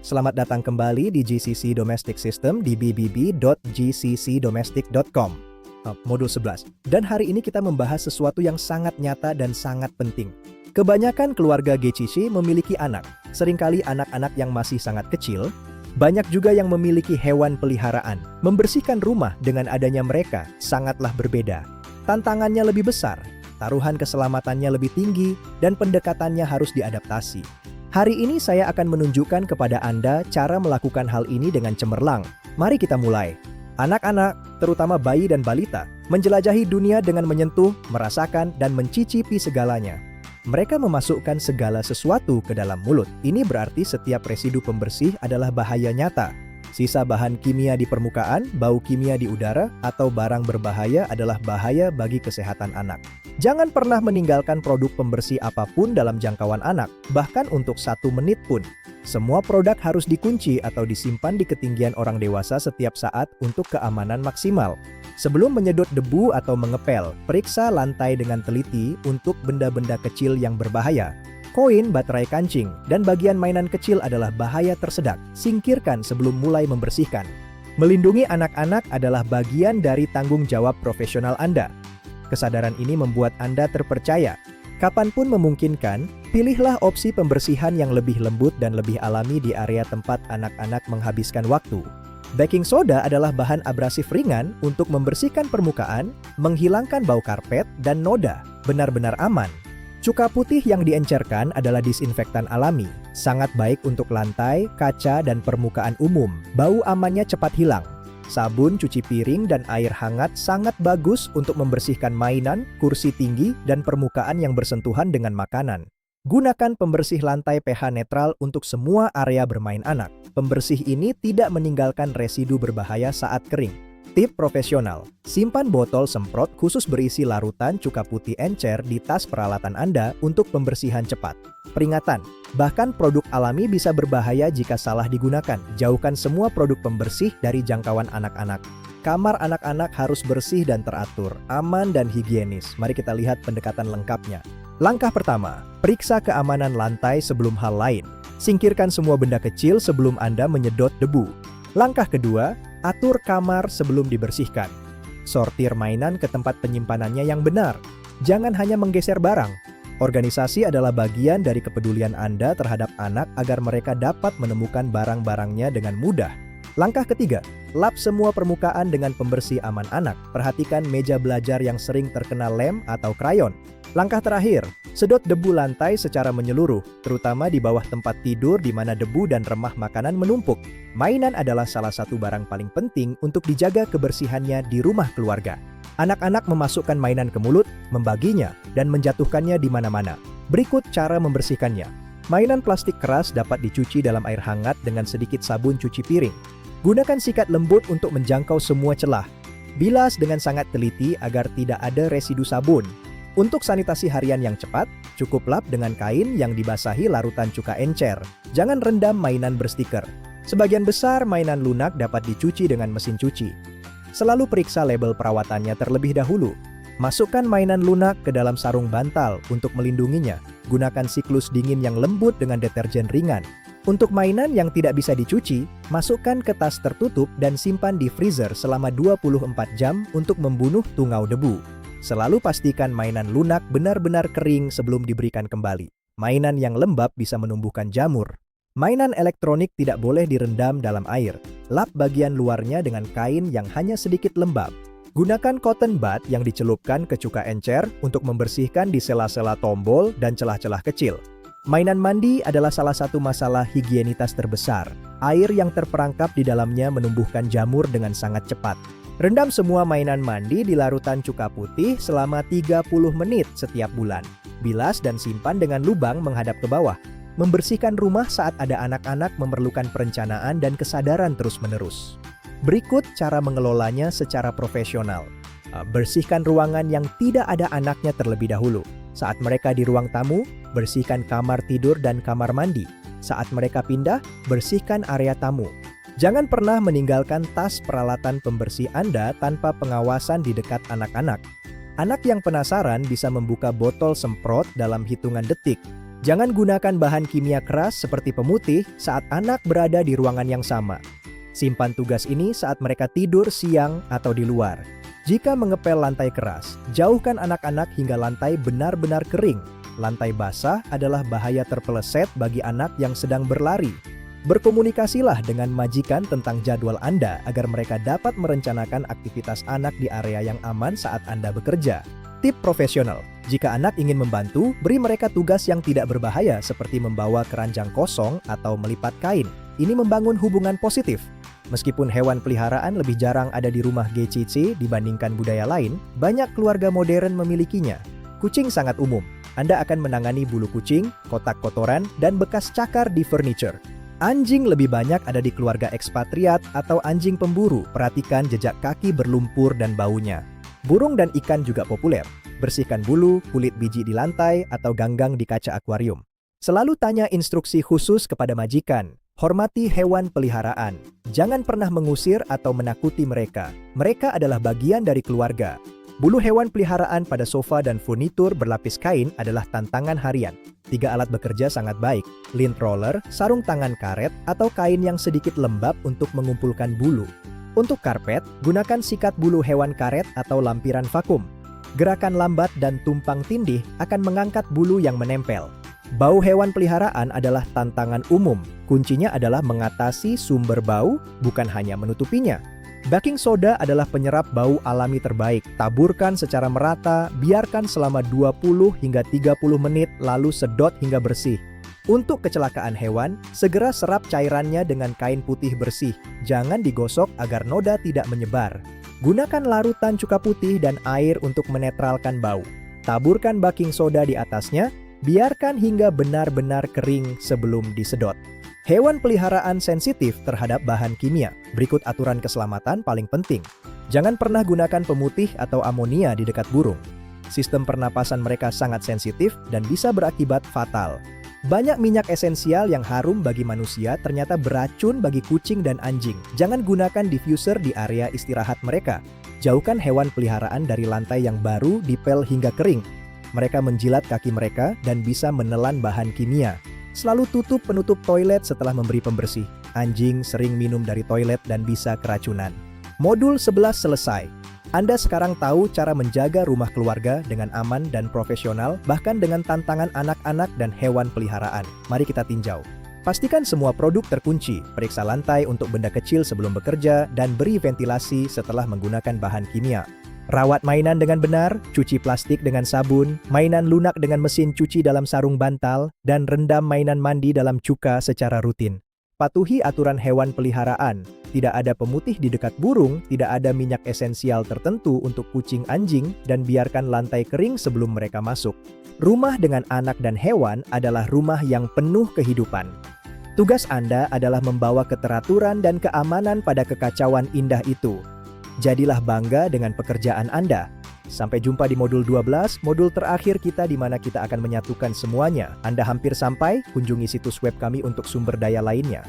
Selamat datang kembali di GCC Domestic System di bbb.gccdomestic.com. Modul 11. Dan hari ini kita membahas sesuatu yang sangat nyata dan sangat penting. Kebanyakan keluarga GCC memiliki anak. Seringkali anak-anak yang masih sangat kecil. Banyak juga yang memiliki hewan peliharaan. Membersihkan rumah dengan adanya mereka sangatlah berbeda. Tantangannya lebih besar, taruhan keselamatannya lebih tinggi, dan pendekatannya harus diadaptasi. Hari ini saya akan menunjukkan kepada Anda cara melakukan hal ini dengan cemerlang. Mari kita mulai. Anak-anak, terutama bayi dan balita, menjelajahi dunia dengan menyentuh, merasakan, dan mencicipi segalanya. Mereka memasukkan segala sesuatu ke dalam mulut. Ini berarti setiap residu pembersih adalah bahaya nyata. Sisa bahan kimia di permukaan, bau kimia di udara, atau barang berbahaya adalah bahaya bagi kesehatan anak. Jangan pernah meninggalkan produk pembersih apapun dalam jangkauan anak, bahkan untuk 1 menit pun. Semua produk harus dikunci atau disimpan di ketinggian orang dewasa setiap saat untuk keamanan maksimal. Sebelum menyedot debu atau mengepel, periksa lantai dengan teliti untuk benda-benda kecil yang berbahaya. Koin, baterai kancing, dan bagian mainan kecil adalah bahaya tersedak. Singkirkan sebelum mulai membersihkan. Melindungi anak-anak adalah bagian dari tanggung jawab profesional Anda. Kesadaran ini membuat Anda terpercaya. Kapanpun memungkinkan, pilihlah opsi pembersihan yang lebih lembut dan lebih alami di area tempat anak-anak menghabiskan waktu. Baking soda adalah bahan abrasif ringan untuk membersihkan permukaan, menghilangkan bau karpet, dan noda. Benar-benar aman. Cuka putih yang diencerkan adalah disinfektan alami, sangat baik untuk lantai, kaca, dan permukaan umum. Bau amannya cepat hilang. Sabun, cuci piring, dan air hangat sangat bagus untuk membersihkan mainan, kursi tinggi, dan permukaan yang bersentuhan dengan makanan. Gunakan pembersih lantai pH netral untuk semua area bermain anak. Pembersih ini tidak meninggalkan residu berbahaya saat kering. Tip profesional, simpan botol semprot khusus berisi larutan cuka putih encer di tas peralatan Anda untuk pembersihan cepat. Peringatan, bahkan produk alami bisa berbahaya jika salah digunakan. Jauhkan semua produk pembersih dari jangkauan anak-anak. Kamar anak-anak harus bersih dan teratur, aman dan higienis. Mari kita lihat pendekatan lengkapnya. Langkah pertama, periksa keamanan lantai sebelum hal lain. Singkirkan semua benda kecil sebelum Anda menyedot debu. Langkah kedua, atur kamar sebelum dibersihkan. Sortir mainan ke tempat penyimpanannya yang benar. Jangan hanya menggeser barang. Organisasi adalah bagian dari kepedulian Anda terhadap anak agar mereka dapat menemukan barang-barangnya dengan mudah. Langkah ketiga, lap semua permukaan dengan pembersih aman anak. Perhatikan meja belajar yang sering terkena lem atau krayon. Langkah terakhir, sedot debu lantai secara menyeluruh, terutama di bawah tempat tidur di mana debu dan remah makanan menumpuk. Mainan adalah salah satu barang paling penting untuk dijaga kebersihannya di rumah keluarga. Anak-anak memasukkan mainan ke mulut, membaginya, dan menjatuhkannya di mana-mana. Berikut cara membersihkannya. Mainan plastik keras dapat dicuci dalam air hangat dengan sedikit sabun cuci piring. Gunakan sikat lembut untuk menjangkau semua celah. Bilas dengan sangat teliti agar tidak ada residu sabun. Untuk sanitasi harian yang cepat, cukup lap dengan kain yang dibasahi larutan cuka encer. Jangan rendam mainan berstiker. Sebagian besar mainan lunak dapat dicuci dengan mesin cuci. Selalu periksa label perawatannya terlebih dahulu. Masukkan mainan lunak ke dalam sarung bantal untuk melindunginya. Gunakan siklus dingin yang lembut dengan deterjen ringan. Untuk mainan yang tidak bisa dicuci, masukkan ke tas tertutup dan simpan di freezer selama 24 jam untuk membunuh tungau debu. Selalu pastikan mainan lunak benar-benar kering sebelum diberikan kembali. Mainan yang lembab bisa menumbuhkan jamur. Mainan elektronik tidak boleh direndam dalam air. Lap bagian luarnya dengan kain yang hanya sedikit lembab. Gunakan cotton bud yang dicelupkan ke cuka encer untuk membersihkan di sela-sela tombol dan celah-celah kecil. Mainan mandi adalah salah satu masalah higienitas terbesar. Air yang terperangkap di dalamnya menumbuhkan jamur dengan sangat cepat. Rendam semua mainan mandi di larutan cuka putih selama 30 menit setiap bulan. Bilas dan simpan dengan lubang menghadap ke bawah. Membersihkan rumah saat ada anak-anak memerlukan perencanaan dan kesadaran terus-menerus. Berikut cara mengelolanya secara profesional. Bersihkan ruangan yang tidak ada anaknya terlebih dahulu. Saat mereka di ruang tamu, bersihkan kamar tidur dan kamar mandi. Saat mereka pindah, bersihkan area tamu. Jangan pernah meninggalkan tas peralatan pembersih Anda tanpa pengawasan di dekat anak-anak. Anak yang penasaran bisa membuka botol semprot dalam hitungan detik. Jangan gunakan bahan kimia keras seperti pemutih saat anak berada di ruangan yang sama. Simpan tugas ini saat mereka tidur siang atau di luar. Jika mengepel lantai keras, jauhkan anak-anak hingga lantai benar-benar kering. Lantai basah adalah bahaya terpeleset bagi anak yang sedang berlari. Berkomunikasilah dengan majikan tentang jadwal Anda agar mereka dapat merencanakan aktivitas anak di area yang aman saat Anda bekerja. Tip profesional, jika anak ingin membantu, beri mereka tugas yang tidak berbahaya seperti membawa keranjang kosong atau melipat kain. Ini membangun hubungan positif. Meskipun hewan peliharaan lebih jarang ada di rumah GCC dibandingkan budaya lain, banyak keluarga modern memilikinya. Kucing sangat umum. Anda akan menangani bulu kucing, kotak kotoran, dan bekas cakar di furniture. Anjing lebih banyak ada di keluarga ekspatriat atau anjing pemburu. Perhatikan jejak kaki berlumpur dan baunya. Burung dan ikan juga populer. Bersihkan bulu, kulit biji di lantai, atau ganggang di kaca akuarium. Selalu tanya instruksi khusus kepada majikan. Hormati hewan peliharaan. Jangan pernah mengusir atau menakuti mereka. Mereka adalah bagian dari keluarga. Bulu hewan peliharaan pada sofa dan furnitur berlapis kain adalah tantangan harian. 3 alat bekerja sangat baik, lint roller, sarung tangan karet, atau kain yang sedikit lembab untuk mengumpulkan bulu. Untuk karpet, gunakan sikat bulu hewan karet atau lampiran vakum. Gerakan lambat dan tumpang tindih akan mengangkat bulu yang menempel. Bau hewan peliharaan adalah tantangan umum. Kuncinya adalah mengatasi sumber bau, bukan hanya menutupinya. Baking soda adalah penyerap bau alami terbaik. Taburkan secara merata, biarkan selama 20 hingga 30 menit, lalu sedot hingga bersih. Untuk kecelakaan hewan, segera serap cairannya dengan kain putih bersih. Jangan digosok agar noda tidak menyebar. Gunakan larutan cuka putih dan air untuk menetralkan bau. Taburkan baking soda di atasnya, biarkan hingga benar-benar kering sebelum disedot. Hewan peliharaan sensitif terhadap bahan kimia. Berikut aturan keselamatan paling penting. Jangan pernah gunakan pemutih atau amonia di dekat burung. Sistem pernapasan mereka sangat sensitif dan bisa berakibat fatal. Banyak minyak esensial yang harum bagi manusia ternyata beracun bagi kucing dan anjing. Jangan gunakan diffuser di area istirahat mereka. Jauhkan hewan peliharaan dari lantai yang baru dipel hingga kering. Mereka menjilat kaki mereka dan bisa menelan bahan kimia. Selalu tutup penutup toilet setelah memberi pembersih. Anjing sering minum dari toilet dan bisa keracunan. Modul 11 selesai. Anda sekarang tahu cara menjaga rumah keluarga dengan aman dan profesional, bahkan dengan tantangan anak-anak dan hewan peliharaan. Mari kita tinjau. Pastikan semua produk terkunci, periksa lantai untuk benda kecil sebelum bekerja, dan beri ventilasi setelah menggunakan bahan kimia. Rawat mainan dengan benar, cuci plastik dengan sabun, mainan lunak dengan mesin cuci dalam sarung bantal, dan rendam mainan mandi dalam cuka secara rutin. Patuhi aturan hewan peliharaan. Tidak ada pemutih di dekat burung, tidak ada minyak esensial tertentu untuk kucing anjing, dan biarkan lantai kering sebelum mereka masuk. Rumah dengan anak dan hewan adalah rumah yang penuh kehidupan. Tugas Anda adalah membawa keteraturan dan keamanan pada kekacauan indah itu. Jadilah bangga dengan pekerjaan Anda. Sampai jumpa di modul 12, modul terakhir kita di mana kita akan menyatukan semuanya. Anda hampir sampai, kunjungi situs web kami untuk sumber daya lainnya.